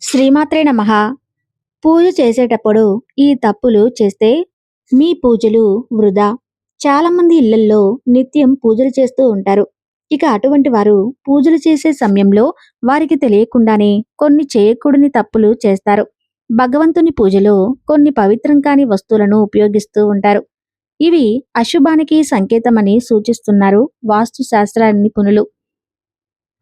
శ్రీమాత్రే నమః. పూజ చేసేటప్పుడు ఈ తప్పులు చేస్తే మీ పూజలు వృధా. చాలామంది ఇళ్లల్లో నిత్యం పూజలు చేస్తూ ఉంటారు. ఇక అటువంటి వారు పూజలు చేసే సమయంలో వారికి తెలియకుండానే కొన్ని చేయకూడని తప్పులు చేస్తారు. భగవంతుని పూజలో కొన్ని పవిత్రం కాని వస్తువులను ఉపయోగిస్తూ ఉంటారు. ఇవి అశుభానికి సంకేతమని సూచిస్తున్నారు వాస్తు శాస్త్ర నిపుణులు.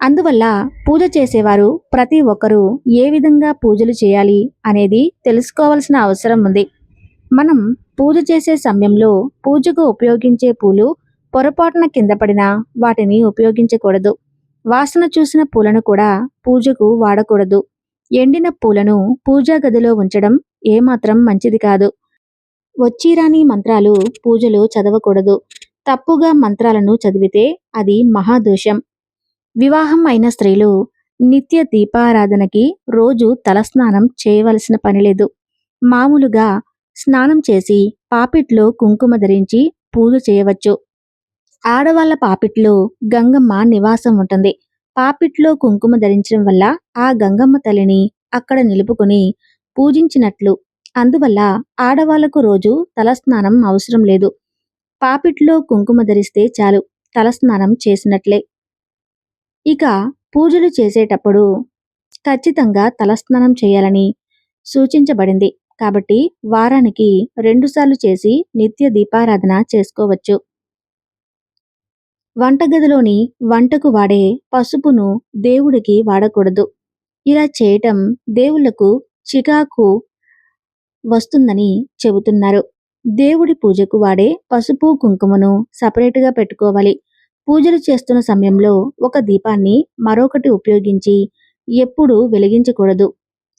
అందువల్ల పూజ చేసేవారు ప్రతి ఒక్కరూ ఏ విధంగా పూజలు చేయాలి అనేది తెలుసుకోవాల్సిన అవసరం ఉంది. మనం పూజ చేసే సమయంలో పూజకు ఉపయోగించే పూలు పొరపాటున కింద పడినా వాటిని ఉపయోగించకూడదు. వాసన చూసిన పూలను కూడా పూజకు వాడకూడదు. ఎండిన పూలను పూజా గదిలో ఉంచడం ఏమాత్రం మంచిది కాదు. వచ్చిరాని మంత్రాలు పూజలో చదవకూడదు. తప్పుగా మంత్రాలను చదివితే అది మహాదోషం. వివాహం అయిన స్త్రీలు నిత్య దీపారాధనకి రోజు తలస్నానం చేయవలసిన పనిలేదు. మామూలుగా స్నానం చేసి పాపిట్లో కుంకుమ ధరించి పూజ చేయవచ్చు. ఆడవాళ్ల పాపిట్లో గంగమ్మ నివాసం ఉంటుంది. పాపిట్లో కుంకుమ ధరించడం వల్ల ఆ గంగమ్మ తల్లిని అక్కడ నిలుపుకొని పూజించినట్లు. అందువల్ల ఆడవాళ్లకు రోజు తలస్నానం అవసరం లేదు. పాపిట్లో కుంకుమ ధరిస్తే చాలు, తలస్నానం చేసినట్లే. ఇక పూజలు చేసేటప్పుడు ఖచ్చితంగా తలస్నానం చేయాలని సూచించబడింది. కాబట్టి వారానికి 2 సార్లు చేసి నిత్య దీపారాధన చేసుకోవచ్చు. వంటగదిలోని వంటకు వాడే పసుపును దేవుడికి వాడకూడదు. ఇలా చేయటం దేవుళ్లకు చికాకు వస్తుందని చెబుతున్నారు. దేవుడి పూజకు వాడే పసుపు కుంకుమను సపరేటుగా పెట్టుకోవాలి. పూజలు చేస్తున్న సమయంలో ఒక దీపాన్ని మరొకటి ఉపయోగించి ఎప్పుడూ వెలిగించకూడదు.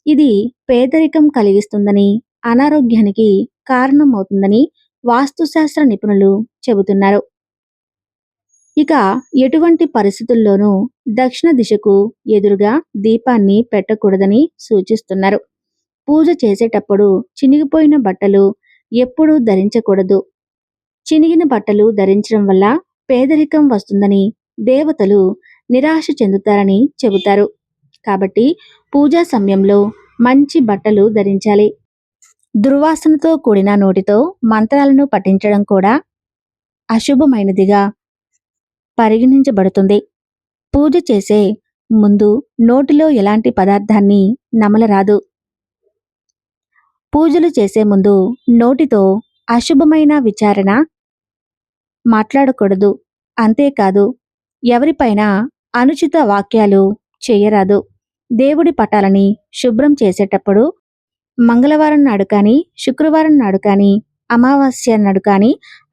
ఇది పేదరికం కలిగిస్తుందని, అనారోగ్యానికి కారణమవుతుందని వాస్తుశాస్త్ర నిపుణులు చెబుతున్నారు. ఇక ఎటువంటి పరిస్థితుల్లోనూ దక్షిణ దిశకు ఎదురుగా దీపాన్ని పెట్టకూడదని సూచిస్తున్నారు. పూజ చేసేటప్పుడు చినిగిపోయిన బట్టలు ఎప్పుడూ ధరించకూడదు. చినిగిన బట్టలు ధరించడం వల్ల పేదరికం వస్తుందని, దేవతలు నిరాశ చెందుతారని చెబుతారు. కాబట్టి పూజా సమయంలో మంచి బట్టలు ధరించాలి. దుర్వాసనతో కూడిన నోటితో మంత్రాలను పఠించడం కూడా అశుభమైనదిగా పరిగణించబడుతుంది. పూజ చేసే ముందు నోటిలో ఎలాంటి పదార్థాన్ని నమలరాదు. పూజలు చేసే ముందు నోటితో అశుభమైన విచారణ మాట్లాడకూడదు. అంతేకాదు, ఎవరిపైనా అనుచిత వాక్యాలు చేయరాదు. దేవుడి పటాలని శుభ్రం చేసేటప్పుడు మంగళవారం నాడు కానీ, శుక్రవారం నాడు కానీ, అమావాస్య నాడు కానీ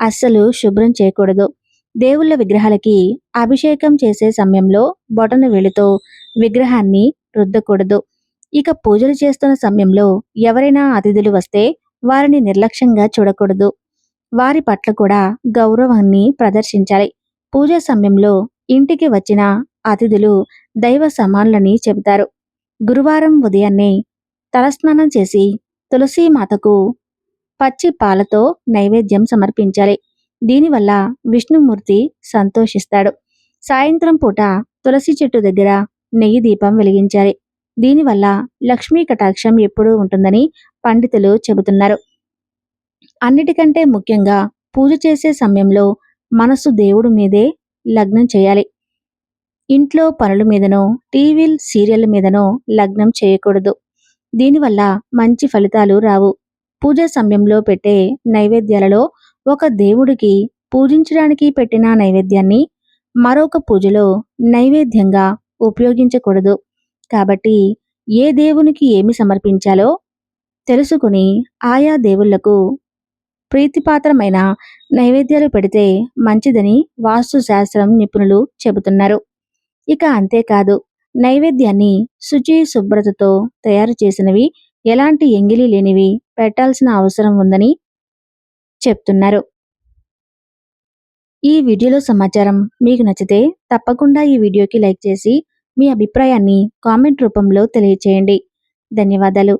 అస్సలు శుభ్రం చేయకూడదు. దేవుళ్ళ విగ్రహాలకి అభిషేకం చేసే సమయంలో బొటన వేలితో విగ్రహాన్ని రుద్దకూడదు. ఇక పూజలు చేస్తున్న సమయంలో ఎవరైనా అతిథులు వస్తే వారిని నిర్లక్ష్యంగా చూడకూడదు. వారి పట్ల కూడా గౌరవాన్ని ప్రదర్శించాలి. పూజా సమయంలో ఇంటికి వచ్చిన అతిథులు దైవ సమానులని చెబుతారు. గురువారం ఉదయాన్నే తలస్నానం చేసి తులసి మాతకు పచ్చి పాలతో నైవేద్యం సమర్పించాలి. దీనివల్ల విష్ణుమూర్తి సంతోషిస్తాడు. సాయంత్రం పూట తులసి చెట్టు దగ్గర నెయ్యి దీపం వెలిగించాలి. దీనివల్ల లక్ష్మీ కటాక్షం ఎప్పుడూ ఉంటుందని పండితులు చెబుతున్నారు. అన్నిటికంటే ముఖ్యంగా పూజ చేసే సమయంలో మనసు దేవుడి మీదే లగ్నం చేయాలి. ఇంట్లో పనుల మీదనో, టీవీల్ సీరియల్ మీదనో లగ్నం చేయకూడదు. దీనివల్ల మంచి ఫలితాలు రావు. పూజ సమయంలో పెట్టే నైవేద్యాలలో ఒక దేవుడికి పూజించడానికి పెట్టిన నైవేద్యాన్ని మరొక పూజలో నైవేద్యంగా ఉపయోగించకూడదు. కాబట్టి ఏ దేవునికి ఏమి సమర్పించాలో తెలుసుకుని ఆయా దేవుళ్లకు ప్రీతిపాత్రమైన నైవేద్యాలు పెడితే మంచిదని వాస్తు శాస్త్రం నిపుణులు చెబుతున్నారు. ఇక అంతేకాదు, నైవేద్యాన్ని శుచి శుభ్రతతో తయారు చేసినవి, ఎలాంటి ఎంగిలి లేనివి పెట్టాల్సిన అవసరం ఉందని చెప్తున్నారు. ఈ వీడియోలో సమాచారం మీకు నచ్చితే తప్పకుండా ఈ వీడియోకి లైక్ చేసి మీ అభిప్రాయాన్ని కామెంట్ రూపంలో తెలియచేయండి. ధన్యవాదాలు.